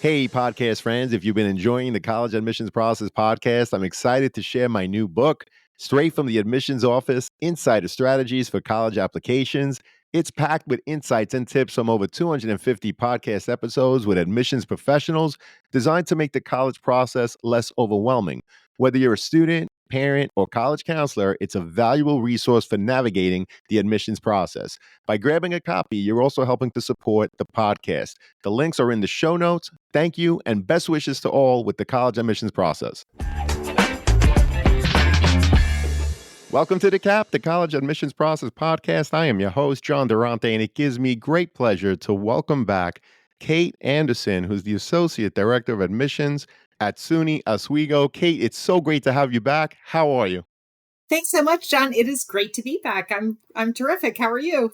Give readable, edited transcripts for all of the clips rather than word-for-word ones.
Hey, podcast friends, if you've been enjoying the College Admissions Process podcast, I'm excited to share my new book, Straight from the Admissions Office Insider Strategies for College Applications. It's packed with insights and tips from over 250 podcast episodes with admissions professionals designed to make the college process less overwhelming. Whether you're a student, parent, or college counselor, it's a valuable resource for navigating the admissions process. By grabbing a copy, you're also helping to support the podcast. The links are in the show notes. Thank you, and best wishes to all with the college admissions process. Welcome to the CAP, the College Admissions Process podcast. I am your host, John Durante, and it gives me great pleasure to welcome back Kate Anderson, who's the Associate Director of Admissions at SUNY Oswego. Kate, it's so great to have you back. How are you? Thanks so much, John. It is great to be back. I'm terrific. How are you?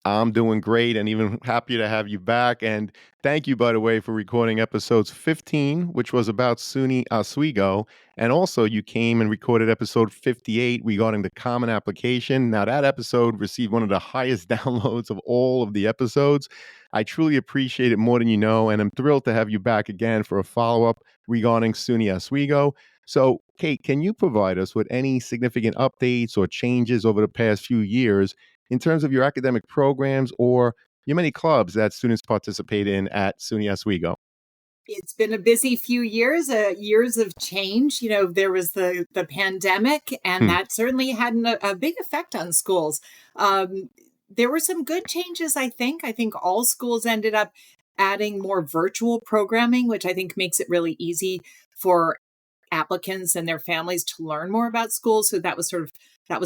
I'm doing great and even happier to have you back. And thank you, by the way, for recording episodes 15, which was about SUNY Oswego. And also, you came and recorded episode 58 regarding the common application. Now, that episode received one of the highest downloads of all of the episodes. I truly appreciate it more than you know, and I'm thrilled to have you back again for a follow-up regarding SUNY Oswego. So, Kate, can you provide us with any significant updates or changes over the past few years in terms of your academic programs or your many clubs that students participate in at SUNY Oswego? It's been a busy few years, years of change. You know, there was the pandemic, and that certainly had a big effect on schools. There were some good changes, I think. I think all schools ended up adding more virtual programming, which I think makes it really easy for applicants and their families to learn more about schools. So that was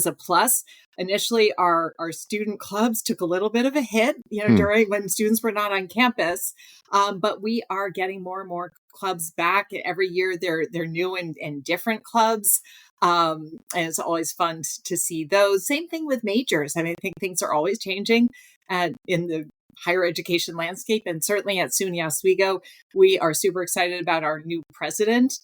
a plus. Initially, our student clubs took a little bit of a hit, during when students were not on campus. But we are getting more and more clubs back every year. They're new and different clubs. And it's always fun to see those. Same thing with majors. I mean, I think things are always changing in the higher education landscape. And certainly at SUNY Oswego, we are super excited about our new president.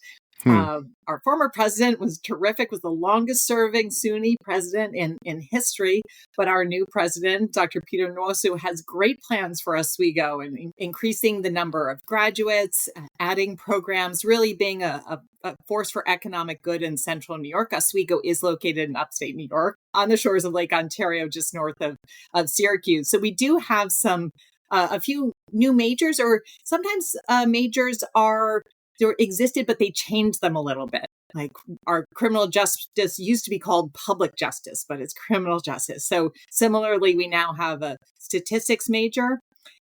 Our former president was terrific, was the longest serving SUNY president in history. But our new president, Dr. Peter Nwosu, has great plans for Oswego and increasing the number of graduates, adding programs, really being a force for economic good in central New York. Oswego is located in upstate New York on the shores of Lake Ontario, just north of Syracuse. So we do have a few new majors, or sometimes majors they existed, but they changed them a little bit. Like our criminal justice used to be called public justice, but it's criminal justice. So similarly, we now have a statistics major,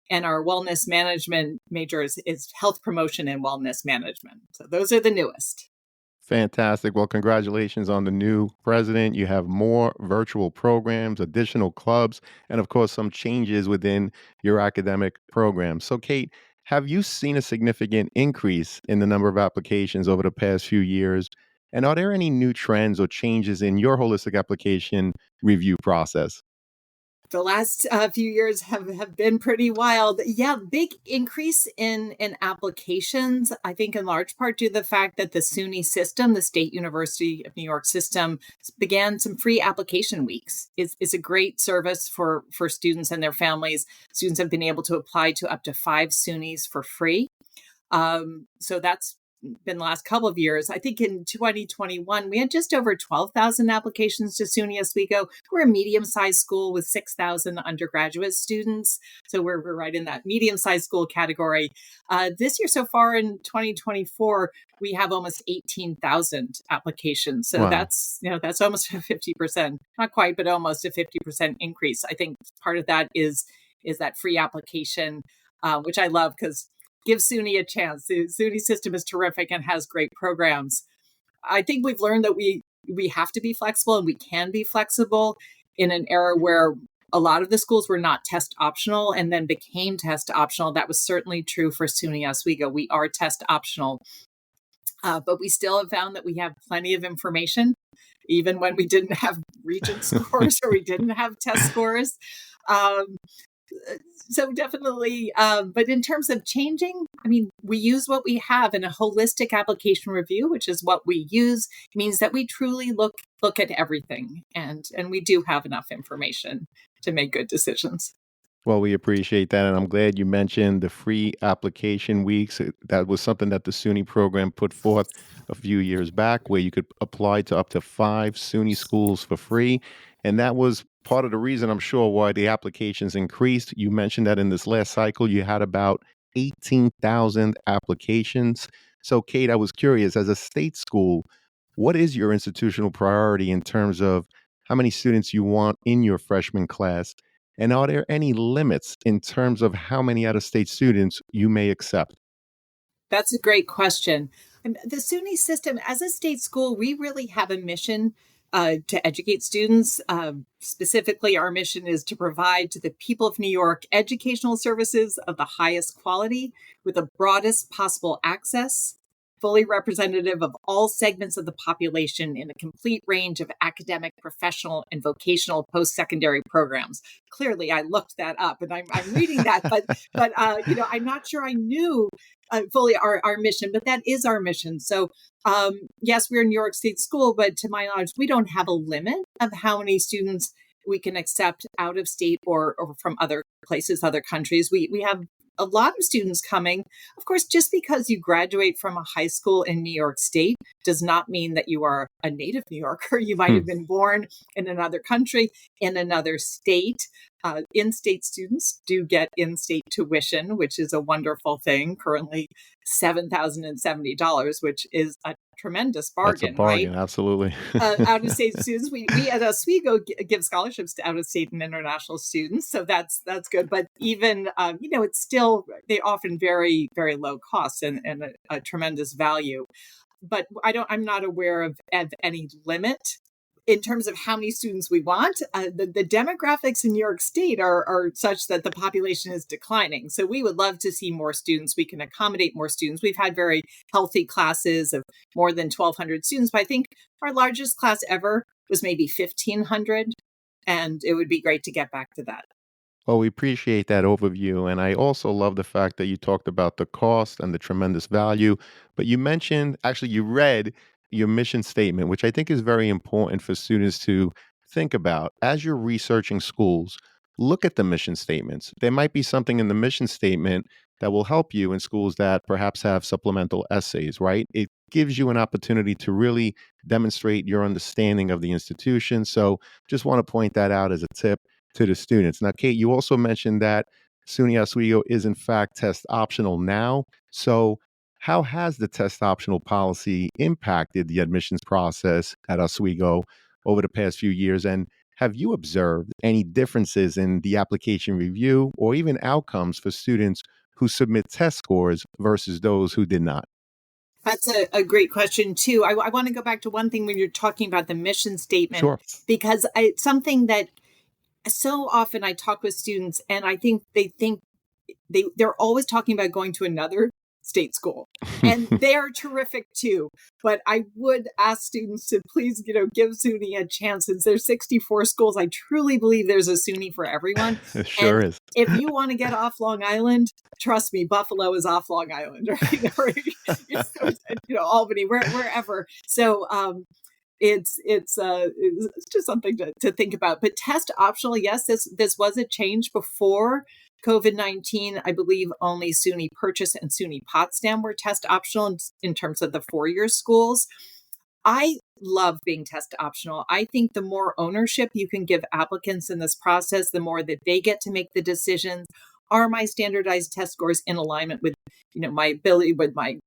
and our wellness management major is health promotion and wellness management. So those are the newest. Fantastic. Well, congratulations on the new president. You have more virtual programs, additional clubs, and of course, some changes within your academic program. So, Kate, have you seen a significant increase in the number of applications over the past few years? And are there any new trends or changes in your holistic application review process? The last few years have been pretty wild. Yeah, big increase in applications. I think in large part due to the fact that the SUNY system, the State University of New York system, began some free application weeks. It's a great service for students and their families. Students have been able to apply to up to 5 SUNYs for free. So that's been the last couple of years. I think in 2021, we had just over 12,000 applications to SUNY Oswego. We're a medium-sized school with 6,000 undergraduate students. So we're right in that medium-sized school category. This year so far in 2024, we have almost 18,000 applications. So Wow. that's almost a 50%, not quite, but almost a 50% increase. I think part of that is that free application, which I love because gives SUNY a chance. The SUNY system is terrific and has great programs. I think we've learned that we have to be flexible, and we can be flexible in an era where a lot of the schools were not test optional and then became test optional. That was certainly true for SUNY Oswego. We are test optional, but we still have found that we have plenty of information, even when we didn't have region scores or we didn't have test scores. So definitely, but in terms of changing, I mean, we use what we have, in a holistic application review, which is what we use, means that we truly look at everything, and we do have enough information to make good decisions. Well, we appreciate that, and I'm glad you mentioned the free application weeks. That was something that the SUNY program put forth a few years back, where you could apply to up to 5 SUNY schools for free, and that was part of the reason, I'm sure, why the applications increased. You mentioned that in this last cycle, you had about 18,000 applications. So, Kate, I was curious, as a state school, what is your institutional priority in terms of how many students you want in your freshman class? And are there any limits in terms of how many out of state students you may accept? That's a great question. The SUNY system, as a state school, we really have a mission to educate students. Specifically, our mission is to provide to the people of New York educational services of the highest quality with the broadest possible access, fully representative of all segments of the population in a complete range of academic, professional, and vocational post-secondary programs. Clearly, I looked that up, and I'm reading that, but I'm not sure I knew fully our mission, but that is our mission. So, yes, we're in New York State School, but to my knowledge, we don't have a limit of how many students we can accept out of state or from other places, other countries. We have a lot of students coming. Of course, just because you graduate from a high school in New York State does not mean that you are a native New Yorker. You might Hmm, have been born in another country, in another state. In-state students do get in-state tuition, which is a wonderful thing. Currently, $7,070, which is a tremendous that's a bargain, right? bargain, absolutely. Out-of-state students, we at Oswego give scholarships to out-of-state and international students, so that's good. But even it's still they often very low cost and a tremendous value. But I'm not aware of any limit in terms of how many students we want. The demographics in New York State are such that the population is declining. So we would love to see more students. We can accommodate more students. We've had very healthy classes of more than 1,200 students, but I think our largest class ever was maybe 1,500. And it would be great to get back to that. Well, we appreciate that overview. And I also love the fact that you talked about the cost and the tremendous value. But you mentioned, actually, you read your mission statement, which I think is very important for students to think about. As you're researching schools, look at the mission statements. There might be something in the mission statement that will help you in schools that perhaps have supplemental essays, right? It gives you an opportunity to really demonstrate your understanding of the institution. So just want to point that out as a tip to the students. Now, Kate, you also mentioned that SUNY Oswego is in fact test optional now. So, how has the test optional policy impacted the admissions process at Oswego over the past few years? And have you observed any differences in the application review or even outcomes for students who submit test scores versus those who did not? That's a great question, too. I want to go back to one thing when you're talking about the mission statement, Sure. because it's something that so often I talk with students and I think they're always talking about going to another state school. And they are terrific too. But I would ask students to please, give SUNY a chance. Since there's 64 schools, I truly believe there's a SUNY for everyone. It sure And is. if you want to get off Long Island, trust me, Buffalo is off Long Island, right? Or, Albany, wherever. So it's just something to think about. But test optional, yes, this was a change before COVID-19. I believe only SUNY Purchase and SUNY Potsdam were test optional in terms of the 4-year schools. I love being test optional. I think the more ownership you can give applicants in this process, the more that they get to make the decisions. Are my standardized test scores in alignment with, my ability, with my,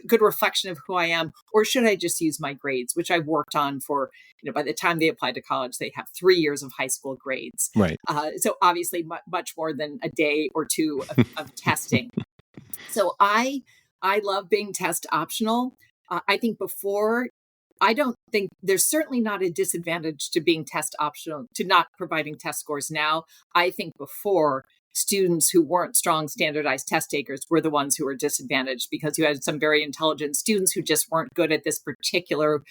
good reflection of who I am, or should I just use my grades, which I've worked on for, by the time they apply to college, they have 3 years of high school grades. Right. So obviously much more than a day or two of testing. So I love being test optional. I think before, I don't think there's certainly not a disadvantage to being test optional, to not providing test scores now. I think before, students who weren't strong standardized test takers were the ones who were disadvantaged because you had some very intelligent students who just weren't good at this particular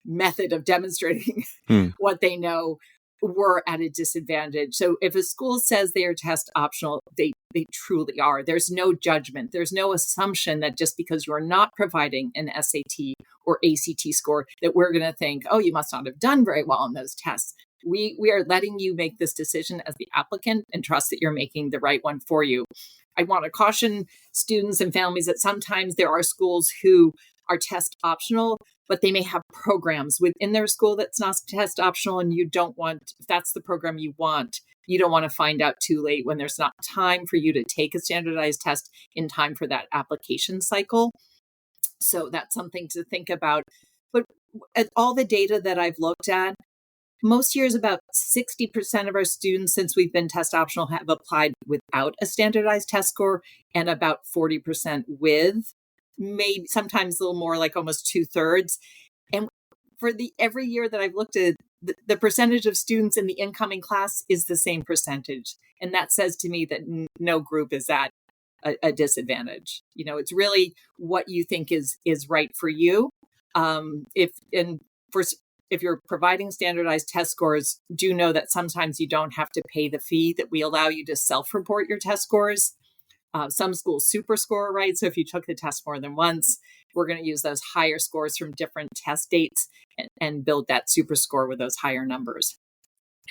method of demonstrating Hmm. what they know, were at a disadvantage. So if a school says they are test optional, they truly are. There's no judgment. There's no assumption that just because you're not providing an SAT or ACT score that we're going to think, oh, you must not have done very well on those tests. We are letting you make this decision as the applicant and trust that you're making the right one for you. I want to caution students and families that sometimes there are schools who are test optional, but they may have programs within their school that's not test optional. And you don't want, if that's the program you want, you don't want to find out too late when there's not time for you to take a standardized test in time for that application cycle. So that's something to think about. But at all the data that I've looked at, most years, about 60% of our students, since we've been test optional, have applied without a standardized test score, and about 40% with, maybe sometimes a little more, like almost 2/3. And for the every year that I've looked at, the percentage of students in the incoming class is the same percentage. And that says to me that no group is at a disadvantage. It's really what you think is right for you. If and for If you're providing standardized test scores, do know that sometimes you don't have to pay the fee, that we allow you to self-report your test scores. Some schools super score, right? So if you took the test more than once, we're going to use those higher scores from different test dates and build that super score with those higher numbers.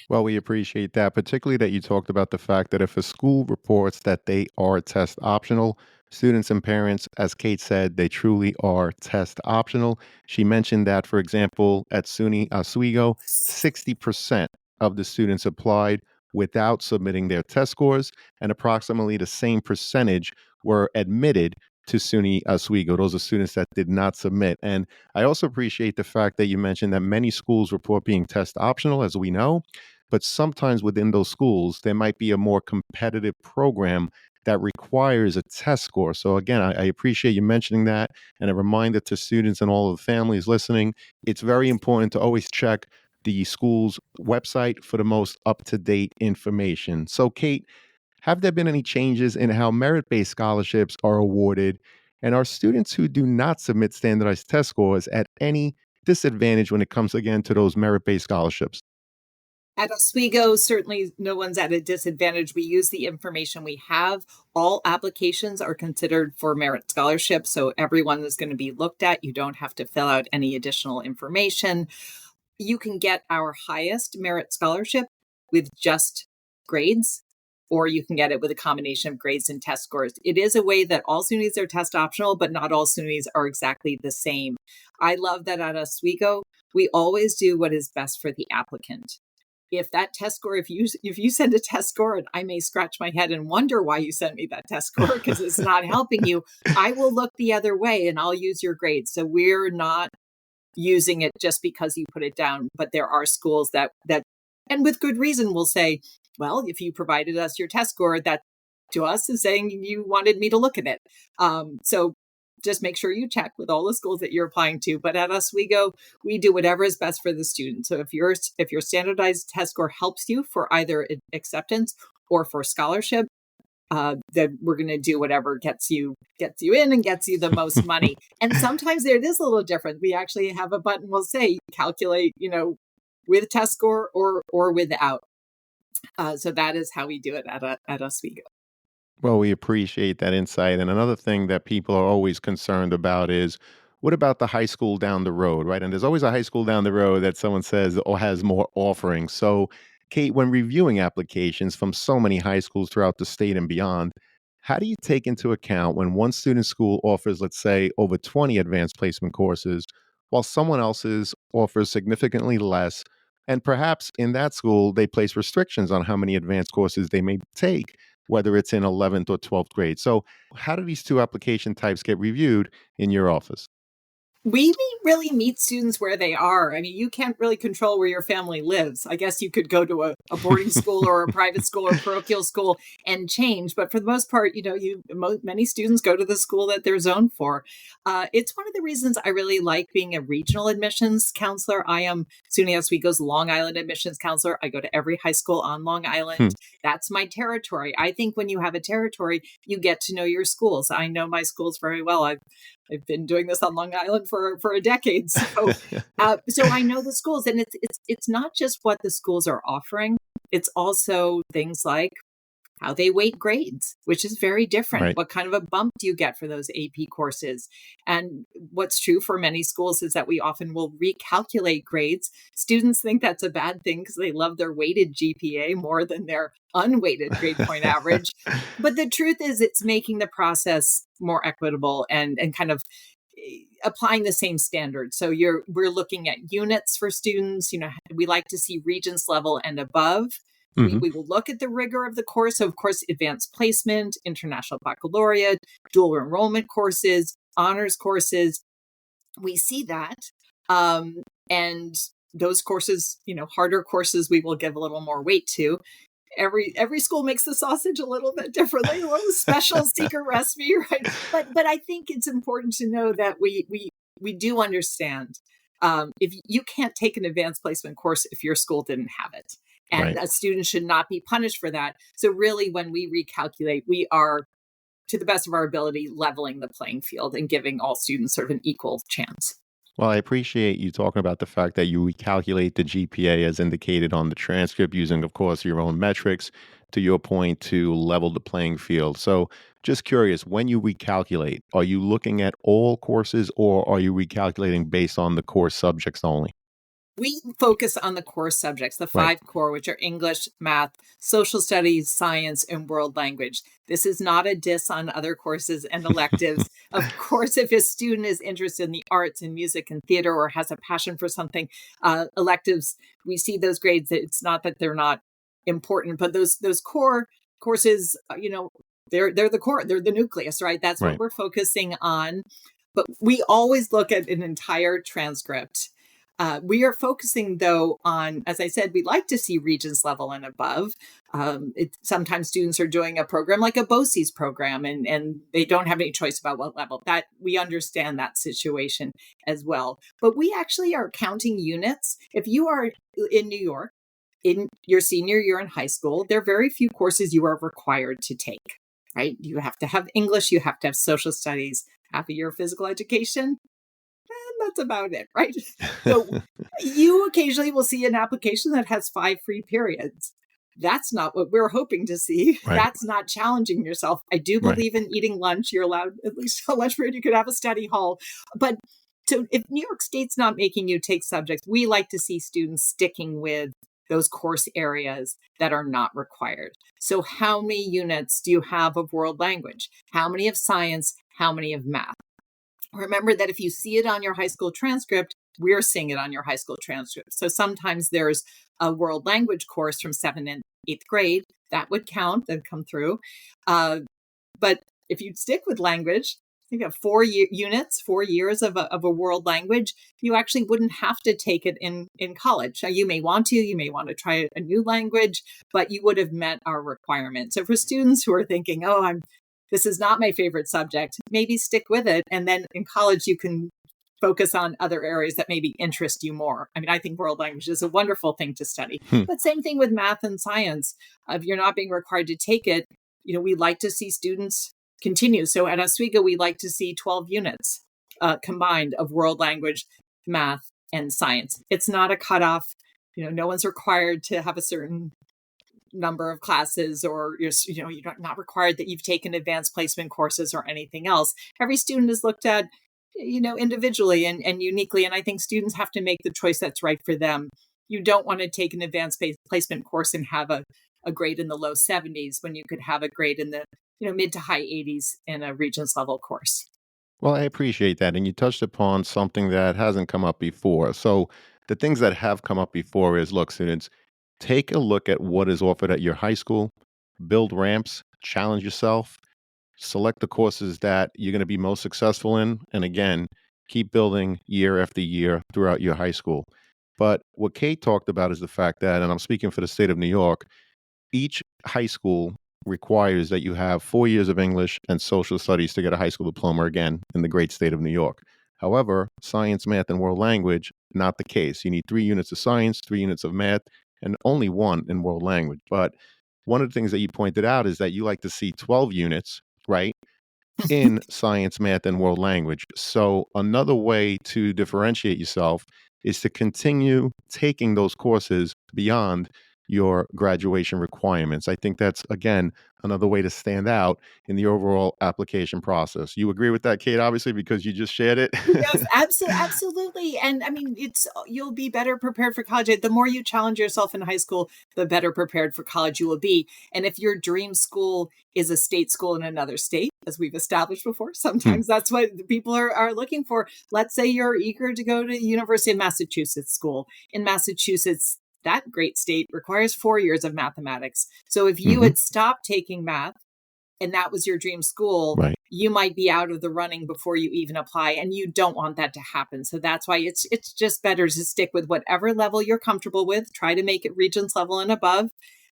Well, we appreciate that, particularly that you talked about the fact that if a school reports that they are test optional, students and parents, as Kate said, they truly are test optional. She mentioned that, for example, at SUNY Oswego, 60% of the students applied without submitting their test scores, and approximately the same percentage were admitted to SUNY Oswego. Those are students that did not submit. And I also appreciate the fact that you mentioned that many schools report being test optional, as we know, but sometimes within those schools, there might be a more competitive program that requires a test score. So, again, I appreciate you mentioning that. And a reminder to students and all of the families listening, it's very important to always check the school's website for the most up to date information. So, Kate, have there been any changes in how merit based scholarships are awarded? And are students who do not submit standardized test scores at any disadvantage when it comes again to those merit based scholarships? At Oswego, certainly no one's at a disadvantage. We use the information we have. All applications are considered for merit scholarship, so everyone is going to be looked at. You don't have to fill out any additional information. You can get our highest merit scholarship with just grades, or you can get it with a combination of grades and test scores. It is a way that all SUNYs are test optional, but not all SUNYs are exactly the same. I love that at Oswego, we always do what is best for the applicant. If that test score, if you send a test score and I may scratch my head and wonder why you sent me that test score because it's not helping you, I will look the other way and I'll use your grades. So we're not using it just because you put it down, but there are schools that and with good reason will say, well, if you provided us your test score, that to us is saying you wanted me to look at it. So just make sure you check with all the schools that you're applying to. But at Oswego, we do whatever is best for the student. So if your standardized test score helps you for either acceptance or for scholarship, then we're going to do whatever gets you in and gets you the most money. And sometimes it is a little different. We actually have a button will say calculate, with test score or without. So that is how we do it at Oswego. Well, we appreciate that insight. And another thing that people are always concerned about is what about the high school down the road, right? And there's always a high school down the road that someone says or has more offerings. So, Kate, when reviewing applications from so many high schools throughout the state and beyond, how do you take into account when one student school offers, let's say, over 20 advanced placement courses, while someone else's offers significantly less? And perhaps in that school, they place restrictions on how many advanced courses they may take, whether it's in 11th or 12th grade. So, how do these two application types get reviewed in your office? We really meet students where they are. I mean, you can't really control where your family lives. I guess you could go to a boarding school or a private school or parochial school and change. But for the most part, many students go to the school that they're zoned for. It's one of the reasons I really like being a regional admissions counselor. I am SUNY Oswego's Long Island admissions counselor. I go to every high school on Long Island. Hmm. That's my territory. I think when you have a territory, you get to know your schools. I know my schools very well. I've been doing this on Long Island for a decade, so I know the schools, and it's not just what the schools are offering. It's also things like how they weight grades, which is very different. Right. What kind of a bump do you get for those AP courses? And what's true for many schools is that we often will recalculate grades. Students think that's a bad thing because they love their weighted GPA more than their unweighted grade point average. But the truth is, it's making the process more equitable and kind of applying the same standards. So we're looking at units for students. We like to see Regents level and above. We, Hmm. we will look at the rigor of the course. So, of course, advanced placement, international baccalaureate, dual enrollment courses, honors courses. We see that. And those courses, harder courses, we will give a little more weight to. Every school makes the sausage a little bit differently, a little special secret recipe, right? But I think it's important to know that we do understand, if you can't take an advanced placement course if your school didn't have it, and Right. a student should not be punished for that. So really, when we recalculate, we are, to the best of our ability, leveling the playing field and giving all students sort of an equal chance. Well, I appreciate you talking about the fact that you recalculate the GPA as indicated on the transcript using, of course, your own metrics, to your point, to level the playing field. So, just curious, when you recalculate, are you looking at all courses or are you recalculating based on the core subjects only? We focus on the core subjects, the Right. five core, which are English, math, social studies, science, and world language. This is not a diss on other courses and electives. Of course, if a student is interested in the arts and music and theater or has a passion for something, electives, we see those grades. It's not that they're not important, but those core courses, they're the core, they're the nucleus, right? That's what Right. we're focusing on. But we always look at an entire transcript. We are focusing, though, on, as I said, we like to see Regents level and above. Sometimes students are doing a program like a BOCES program, and they don't have any choice about what level. That we understand that situation as well. But we actually are counting units. If you are in New York, in your senior year in high school, there are very few courses you are required to take, right? You have to have English, you have to have social studies, half a year of physical education, and that's about it, right? So you occasionally will see an application that has 5 free periods. That's not what we're hoping to see. Right. That's not challenging yourself. I do Right. believe in eating lunch. You're allowed at least a lunch period. You could have a study hall. But so if New York State's not making you take subjects, we like to see students sticking with those course areas that are not required. So how many units do you have of world language? How many of science? How many of math? Remember that if you see it on your high school transcript, we're seeing it on your high school transcript. So sometimes there's a world language course from 7th and 8th grade that would count, that would come through. But if you stick with language, you have 4 units, 4 years of a world language. You actually wouldn't have to take it in college. Now, you may want to, try a new language, but you would have met our requirement. So for students who are thinking, oh, this is not my favorite subject, maybe stick with it. And then in college, you can focus on other areas that maybe interest you more. I mean, I think world language is a wonderful thing to study, Hmm. but same thing with math and science. If you're not being required to take it, we like to see students continue. So at Oswego, we like to see 12 units combined of world language, math, and science. It's not a cutoff. No one's required to have a certain number of classes, or you're not required that you've taken advanced placement courses or anything else. Every student is looked at individually and uniquely, and I think students have to make the choice that's right for them. You don't want to take an advanced placement course and have a grade in the low 70s when you could have a grade in the mid to high 80s in a Regents level course. Well, I appreciate that. And you touched upon something that hasn't come up before. So, the things that have come up before is look, students, take a look at what is offered at your high school, build ramps, challenge yourself, select the courses that you're going to be most successful in. And again, keep building year after year throughout your high school. But what Kate talked about is the fact that, and I'm speaking for the state of New York, each high school requires that you have 4 years of English and social studies to get a high school diploma again in the great state of New York. However, science, math, and world language, not the case. You need 3 units of science, 3 units of math, and only one in world language. But one of the things that you pointed out is that you like to see 12 units, right, in science, math, and world language. So another way to differentiate yourself is to continue taking those courses beyond your graduation requirements. I think that's, again, another way to stand out in the overall application process. You agree with that, Kate, obviously, because you just shared it? Yes, absolutely. And I mean, it's you'll be better prepared for college. The more you challenge yourself in high school, the better prepared for college you will be. And if your dream school is a state school in another state, as we've established before, Hmm, sometimes that's what the people are looking for. Let's say you're eager to go to University of Massachusetts school. In Massachusetts, that great state requires 4 years of mathematics. So if you mhm, had stopped taking math and that was your dream school, right. you might be out of the running before you even apply, and you don't want that to happen. So that's why it's just better to stick with whatever level you're comfortable with. Try to make it Regents level and above,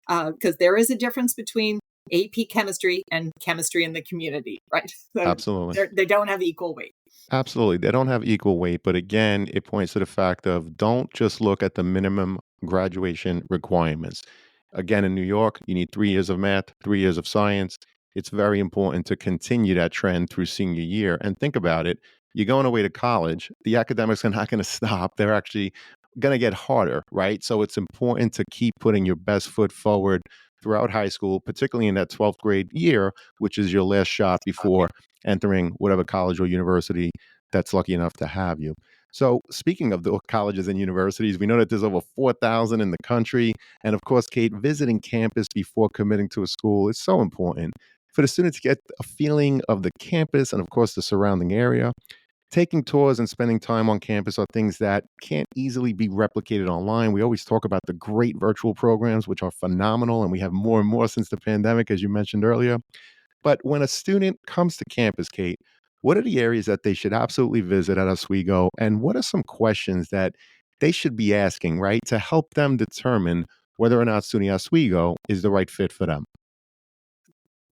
because there is a difference between AP chemistry and chemistry in the community, right? So Absolutely. they don't have equal weight. Absolutely. They don't have equal weight, but again, it points to the fact of don't just look at the minimum graduation requirements. Again, in New York, you need 3 years of math, 3 years of science. It's very important to continue that trend through senior year. And think about it, you're going away to college, the academics are not going to stop. They're actually going to get harder, right? So it's important to keep putting your best foot forward throughout high school, particularly in that 12th grade year, which is your last shot before entering whatever college or university that's lucky enough to have you. So, speaking of the colleges and universities, we know that there's over 4,000 in the country. And of course, Kate, visiting campus before committing to a school is so important for the students to get a feeling of the campus and, of course, the surrounding area. Taking tours and spending time on campus are things that can't easily be replicated online. We always talk about the great virtual programs, which are phenomenal, and we have more and more since the pandemic, as you mentioned earlier. But when a student comes to campus, Kate, what are the areas that they should absolutely visit at Oswego? And what are some questions that they should be asking, right, to help them determine whether or not SUNY Oswego is the right fit for them?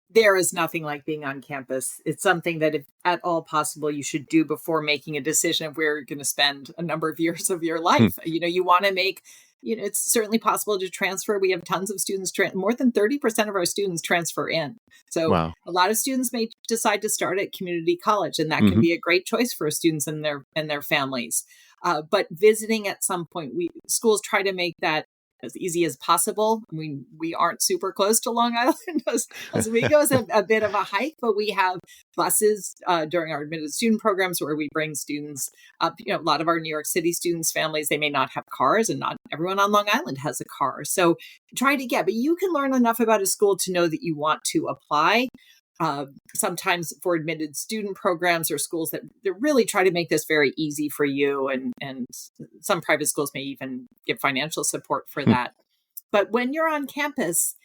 There is nothing like being on campus. It's something that, if at all possible, you should do before making a decision of where you're going to spend a number of years of your Hmm, life. You want to make, it's certainly possible to transfer. We have tons of students, more than 30% of our students transfer in. So wow. a lot of students may decide to start at community college, and that can Hmm. be a great choice for students and their families. But visiting at some point, we schools try to make that as easy as possible. I mean, we aren't super close to Long Island. Oswego is a bit of a hike, but we have buses during our admitted student programs where we bring students up. A lot of our New York City students' families, they may not have cars, and not everyone on Long Island has a car. So try to get, but you can learn enough about a school to know that you want to apply. Sometimes for admitted student programs or schools that really try to make this very easy for you, and some private schools may even give financial support for that. But when you're on campus,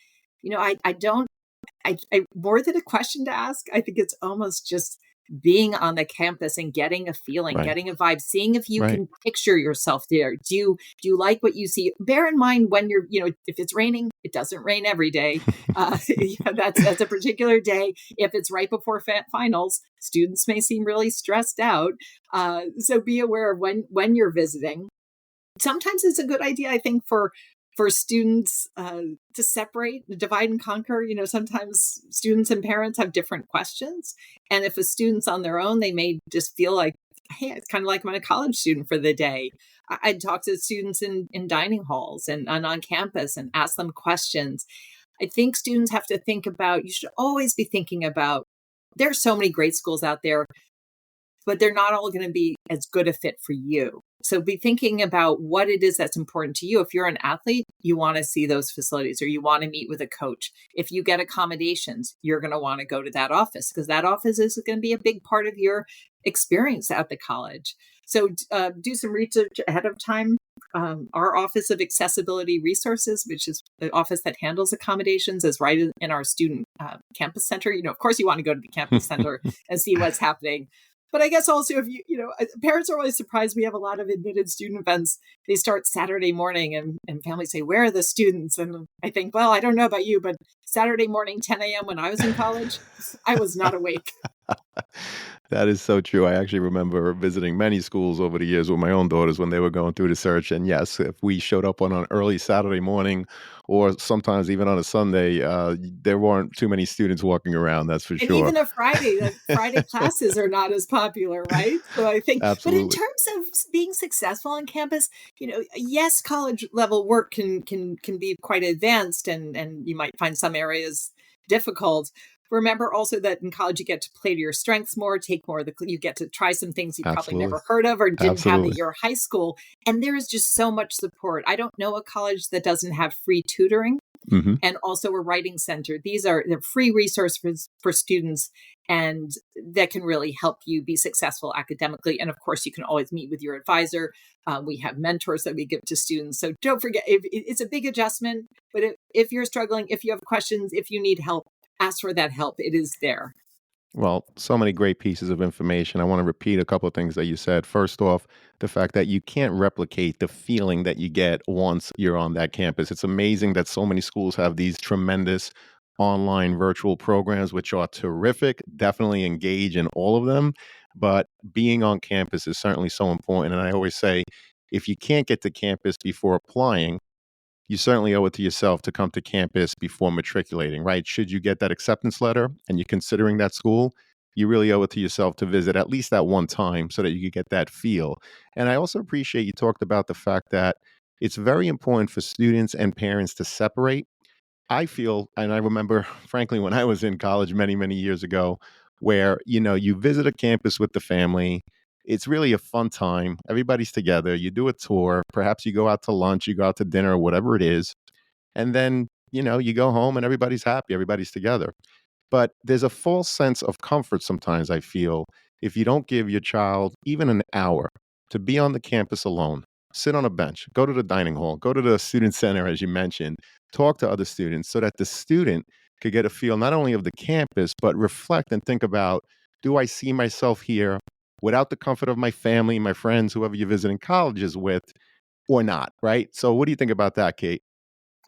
I don't I more than a question to ask, I think it's almost just being on the campus and getting a feeling, Right, getting a vibe, seeing if you right. can picture yourself there. Do you like what you see? Bear in mind when if it's raining, it doesn't rain every day. Yeah, that's a particular day. If it's right before finals, students may seem really stressed out. So be aware of when you're visiting. Sometimes it's a good idea, I think, for students to separate, divide and conquer. Sometimes students and parents have different questions, and if a student's on their own, they may just feel like, hey, it's kind of like I'm a college student for the day. I'd talk to students in dining halls and on campus and ask them questions. I think students have to think about, you should always be thinking about, there are so many great schools out there, but they're not all going to be as good a fit for you. So be thinking about what it is that's important to you. If you're an athlete, you want to see those facilities, or you want to meet with a coach. If you get accommodations, you're going to want to go to that office, because that office is going to be a big part of your experience at the college. So do some research ahead of time. Our Office of Accessibility Resources, which is the office that handles accommodations, is right in our student campus center. Of course, you want to go to the campus center and see what's happening. But I guess also, if parents are always surprised. We have a lot of admitted student events. They start Saturday morning, and families say, where are the students? And I think, well, I don't know about you, but Saturday morning, 10 a.m. when I was in college, I was not awake. That is so true. I actually remember visiting many schools over the years with my own daughters when they were going through the search. And yes, if we showed up on an early Saturday morning or sometimes even on a Sunday, there weren't too many students walking around, that's for And sure. even a Friday, the Friday classes are not as popular, right? So I think, but in Absolutely. terms of being successful on campus, yes, college level work can be quite advanced, and you might find some areas difficult. Remember also that in college you get to play to your strengths more, take more of the, you get to try some things you probably Absolutely. never heard of or didn't have at Absolutely. your high school, and there is just so much support. I don't know a college that doesn't have free tutoring Hmm. and also a writing center. These are the free resources for students and that can really help you be successful academically. And of course, you can always meet with your advisor. We have mentors that we give to students. So don't forget, it's a big adjustment, but if you're struggling, if you have questions, if you need help, ask for that help. It is there. Well, so many great pieces of information. I want to repeat a couple of things that you said. First off, the fact that you can't replicate the feeling that you get once you're on that campus. It's amazing that so many schools have these tremendous online virtual programs, which are terrific. Definitely engage in all of them. But being on campus is certainly so important. And I always say, if you can't get to campus before applying, you certainly owe it to yourself to come to campus before matriculating, right? Should you get that acceptance letter and you're considering that school, you really owe it to yourself to visit at least that one time so that you could get that feel. And I also appreciate you talked about the fact that it's very important for students and parents to separate. I feel, and I remember, frankly, when I was in college many, many years ago, where, you visit a campus with the family. It's really a fun time. Everybody's together. You do a tour. Perhaps you go out to lunch, you go out to dinner, or whatever it is. And then, you go home and everybody's happy. Everybody's together. But there's a false sense of comfort sometimes, I feel, if you don't give your child even an hour to be on the campus alone, sit on a bench, go to the dining hall, go to the student center, as you mentioned, talk to other students so that the student could get a feel not only of the campus, but reflect and think about, do I see myself here without the comfort of my family, my friends, whoever you're visiting colleges with, or not, right? So, what do you think about that, Kate?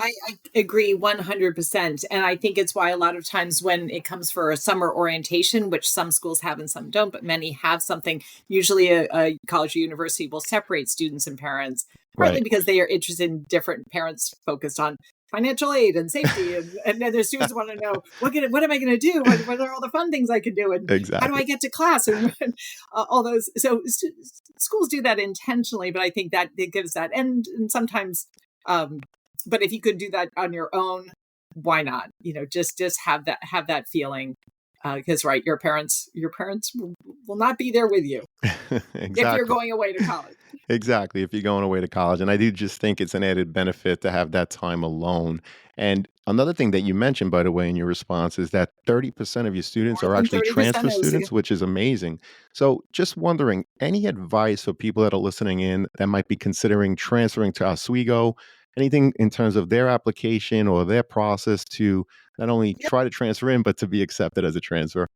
I agree 100%. And I think it's why a lot of times when it comes for a summer orientation, which some schools have and some don't, but many have something, usually a college or university will separate students and parents, partly Right. because they are interested in different parents focused on financial aid and safety. And then the students want to know, what am I going to do? What are all the fun things I can do? And how do Exactly. I get to class? And all those. So schools do that intentionally, but I think that it gives that. And sometimes, um, but if you could do that on your own, why not? Just have that feeling. Because right, your parents will not be there with you if you're Exactly. going away to college. Exactly, if you're going away to college, and I do just think it's an added benefit to have that time alone. And another thing that you mentioned, by the way, in your response is that 30% of your students More are than actually 30%. transfer students, which is amazing. So just wondering, any advice for people that are listening in that might be considering transferring to Oswego? Anything in terms of their application or their process to not only try to transfer in, but to be accepted as a transfer?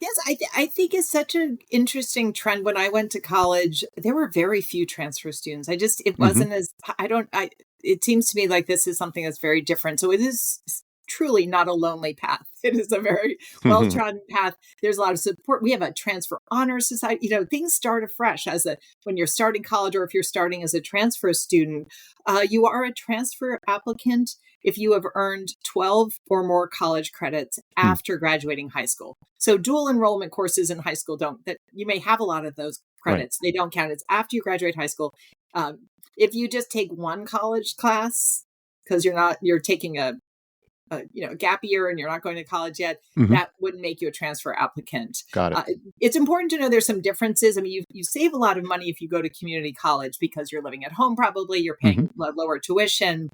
Yes, I think it's such an interesting trend. When I went to college, there were very few transfer students. It Mhm. wasn't as I don't I it seems to me like this is something that's very different. So it is truly not a lonely path. It is a very well-trodden path. There's a lot of support. We have a transfer honor society. Things start afresh as a when you're starting college or if you're starting as a transfer student, you are a transfer applicant if you have earned 12 or more college credits after graduating high school. So dual enrollment courses in high school don't that you may have a lot of those Right. credits. They don't count. It's after you graduate high school. If you just take one college class because you're taking a gap year and you're not going to college yet, Mhm. that wouldn't make you a transfer applicant. Got it. It's important to know there's some differences. I mean, you save a lot of money if you go to community college because you're living at home. Probably you're Mhm. paying lower tuition,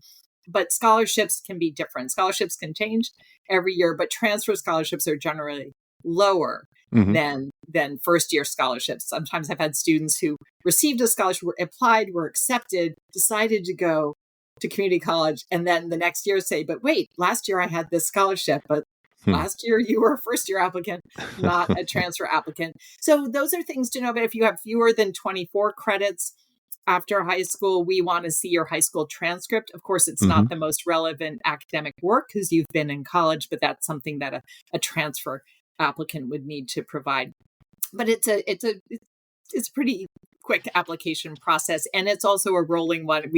but scholarships can be different. Scholarships can change every year, but transfer scholarships are generally lower Mhm. than first year scholarships. Sometimes I've had students who received a scholarship, were applied, were accepted, decided to go to community college, and then the next year say, "But wait, last year I had this scholarship, but Hmm. last year you were a first year applicant, not a transfer applicant." So those are things to know. But if you have fewer than 24 credits after high school, we want to see your high school transcript. Of course, it's not Mhm. the most relevant academic work because you've been in college, but that's something that a transfer applicant would need to provide. But it's pretty quick application process, and it's also a rolling one.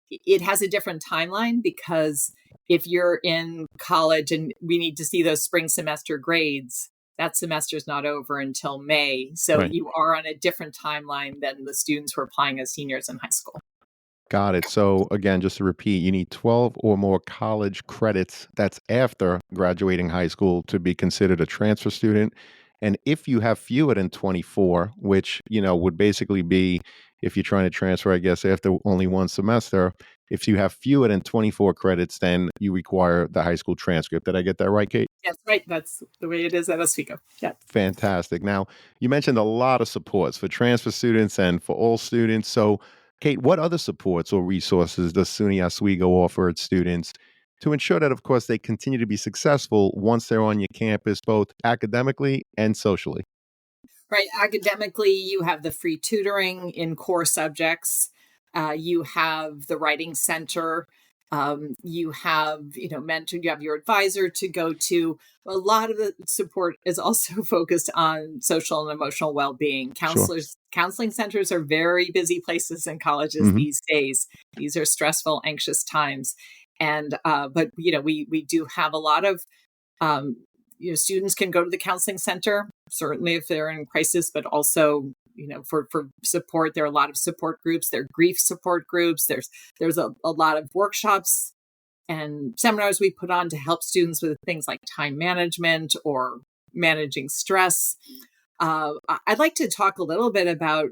It has a different timeline because if you're in college and we need to see those spring semester grades, that semester's not over until May. So Right. you are on a different timeline than the students who are applying as seniors in high school. Got it. So again, just to repeat, you need 12 or more college credits. That's after graduating high school to be considered a transfer student. And if you have fewer than 24, which, would basically be if you're trying to transfer, I guess, after only one semester, if you have fewer than 24 credits, then you require the high school transcript. Did I get that right, Kate? That's right. That's the way it is at Oswego. Yeah. Fantastic. Now, you mentioned a lot of supports for transfer students and for all students. So, Kate, what other supports or resources does SUNY Oswego offer its students to ensure that, of course, they continue to be successful once they're on your campus, both academically and socially? Right. Academically, you have the free tutoring in core subjects. You have the writing center. You have, mentored. You have your advisor to go to. A lot of the support is also focused on social and emotional well-being. Sure. Counseling centers are very busy places in colleges Hmm. these days. These are stressful, anxious times, and but we do have a lot of um, students can go to the counseling center, certainly if they're in crisis, but also, for support. There are a lot of support groups. There are grief support groups. There's a lot of workshops and seminars we put on to help students with things like time management or managing stress. I'd like to talk a little bit about,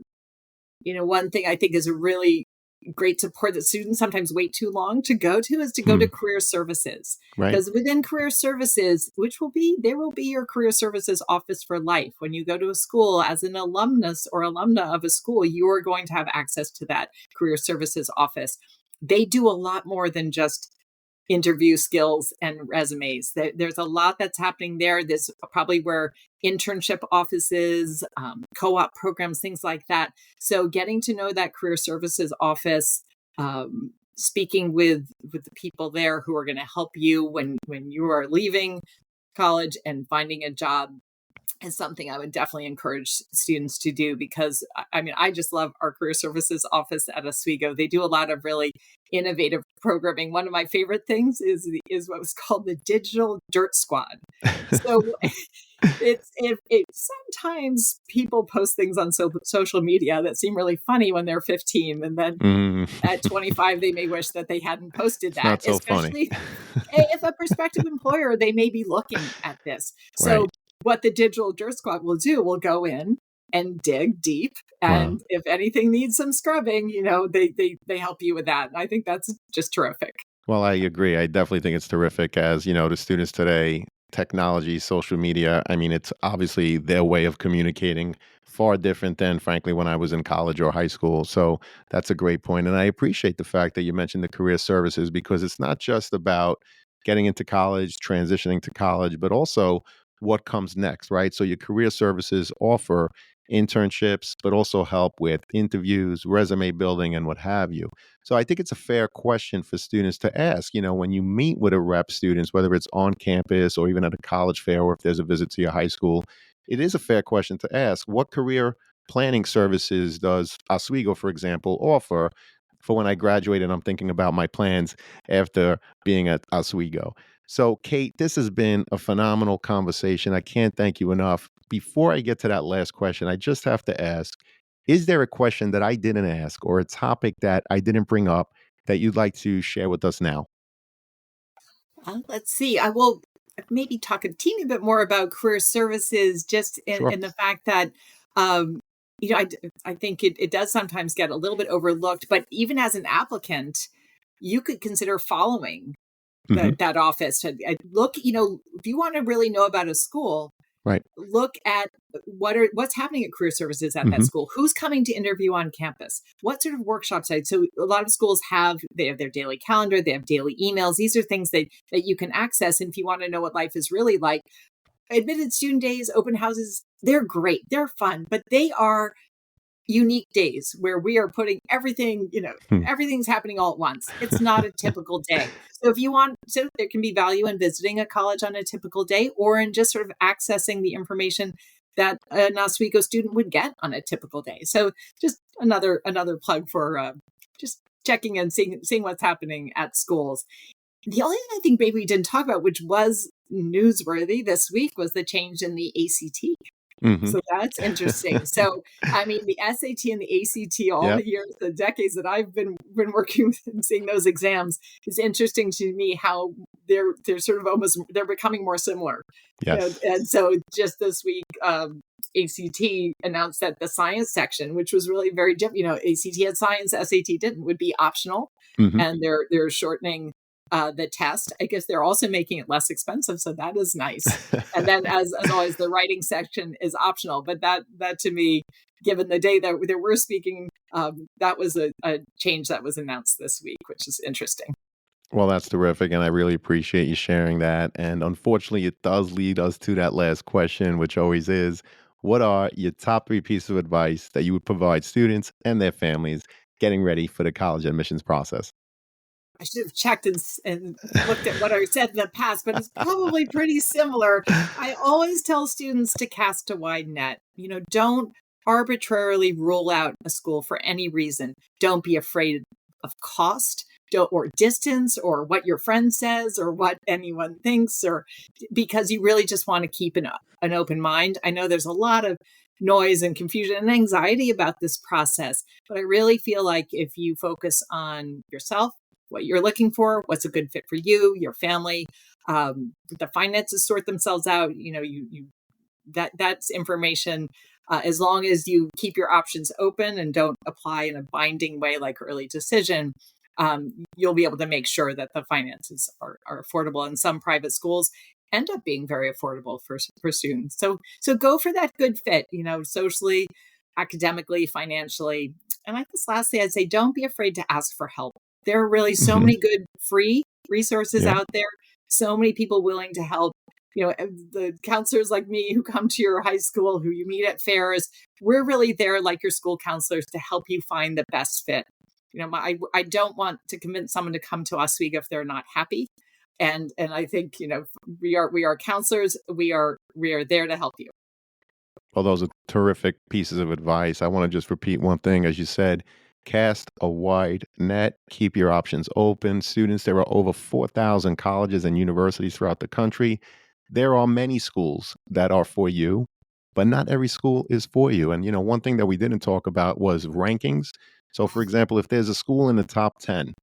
one thing I think is a really great support that students sometimes wait too long to go to is to go to Hmm. career services. Right. Because within career services, there will be your career services office for life. When you go to a school as an alumnus or alumna of a school, you are going to have access to that career services office. They do a lot more than just interview skills and resumes. There's a lot that's happening there. There's probably where internship offices, co-op programs, things like that. So getting to know that career services office, speaking with the people there who are going to help you when you are leaving college and finding a job is something I would definitely encourage students to do because I mean, I just love our career services office at Oswego. They do a lot of really innovative programming. One of my favorite things is what was called the Digital Dirt Squad. So it sometimes people post things on social media that seem really funny when they're 15, and then Mm. at 25 they may wish that they hadn't posted It's that, not so funny. especially if a prospective employer, they may be looking at this. Right. So what the Digital Dirt Squad will do, will go in and dig deep. Wow. And if anything needs some scrubbing, they help you with that. And I think that's just terrific. Well, I agree. I definitely think it's terrific as, the students today, technology, social media, I mean, it's obviously their way of communicating far different than, frankly, when I was in college or high school. So that's a great point. And I appreciate the fact that you mentioned the career services because it's not just about getting into college, transitioning to college, but also what comes next, right? So your career services offer internships, but also help with interviews, resume building, and what have you. So I think it's a fair question for students to ask, when you meet with a rep students, whether it's on campus or even at a college fair or if there's a visit to your high school, it is a fair question to ask, what career planning services does Oswego, for example, offer for when I graduate and I'm thinking about my plans after being at Oswego? So, Kate, this has been a phenomenal conversation. I can't thank you enough. Before I get to that last question, I just have to ask, is there a question that I didn't ask or a topic that I didn't bring up that you'd like to share with us now? Let's see. I will maybe talk a teeny bit more about career services, just Sure. in the fact that, um, I think it does sometimes get a little bit overlooked, but even as an applicant, you could consider following Hmm. that office. Look, if you want to really know about a school, Right. look at what's happening at career services at that Hmm. school. Who's coming to interview on campus? What sort of workshops? So a lot of schools have their daily calendar, they have daily emails. These are things that you can access. And if you want to know what life is really like, admitted student days, open houses, they're great, they're fun, but they are unique days where we are putting everything, Hmm. everything's happening all at once. It's not a typical day. So if you want to, there can be value in visiting a college on a typical day or in just sort of accessing the information that an Oswego student would get on a typical day. So just another plug for just checking and seeing what's happening at schools. The only thing I think maybe we didn't talk about, which was newsworthy this week, was the change in the ACT. Hmm. So that's interesting. So, I mean, the SAT and the ACT, all Yep. the years, the decades that I've been working and seeing those exams, is interesting to me how they're sort of almost they're becoming more similar. Yes. And so just this week, ACT announced that the science section, which was really very different, ACT had science, SAT didn't, would be optional, Hmm. and they're shortening the test. I guess they're also making it less expensive, so that is nice. And then, as always, the writing section is optional. But that to me, given the day that we're speaking, that was a change that was announced this week, which is interesting. Well, that's terrific, and I really appreciate you sharing that. And unfortunately, it does lead us to that last question, which always is, what are your top three pieces of advice that you would provide students and their families getting ready for the college admissions process? I should have checked and looked at what I said in the past, but it's probably pretty similar. I always tell students to cast a wide net. Don't arbitrarily rule out a school for any reason. Don't be afraid of cost. Don't, or distance, or what your friend says, or what anyone thinks, or because you really just want to keep an open mind. I know there's a lot of noise and confusion and anxiety about this process, but I really feel like if you focus on yourself, what you're looking for, what's a good fit for you, your family, the finances sort themselves out. That's information. As long as you keep your options open and don't apply in a binding way like early decision, you'll be able to make sure that the finances are affordable. And some private schools end up being very affordable for students. So go for that good fit, socially, academically, financially. And I guess lastly, I'd say don't be afraid to ask for help. There are really so Hmm. many good free resources Yep. out there, so many people willing to help. The counselors like me who come to your high school, who you meet at fairs, we're really there like your school counselors to help you find the best fit. I don't want to convince someone to come to Oswego if they're not happy. And I think, we are counselors. We are there to help you. Well, those are terrific pieces of advice. I want to just repeat one thing. As you said, cast a wide net, keep your options open. Students, there are over 4,000 colleges and universities throughout the country. There are many schools that are for you, but not every school is for you. And, one thing that we didn't talk about was rankings. So, for example, if there's a school in the top 10,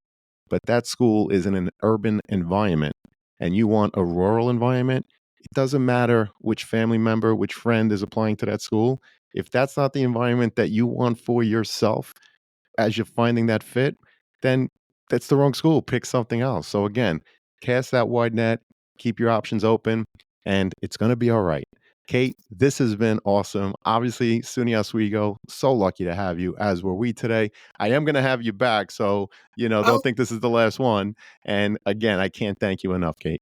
but that school is in an urban environment and you want a rural environment, it doesn't matter which family member, which friend is applying to that school. If that's not the environment that you want for yourself as you're finding that fit, then that's the wrong school. Pick something else. So, again, cast that wide net, keep your options open, and it's going to be all right. Kate, this has been awesome. Obviously, SUNY Oswego, so lucky to have you, as were we today. I am going to have you back. So, Oh, don't think this is the last one. And again, I can't thank you enough, Kate.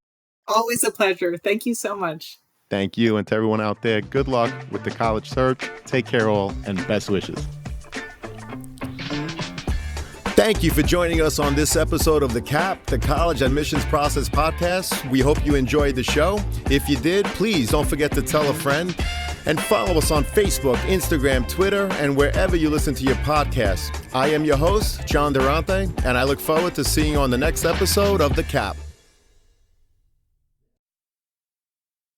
always a pleasure. Thank you so much. Thank you. And to everyone out there, good luck with the college search. Take care, all, and best wishes. Thank you for joining us on this episode of The CAP, the College Admissions Process Podcast. We hope you enjoyed the show. If you did, please don't forget to tell a friend and follow us on Facebook, Instagram, Twitter, and wherever you listen to your podcasts. I am your host, John Durante, and I look forward to seeing you on the next episode of The CAP.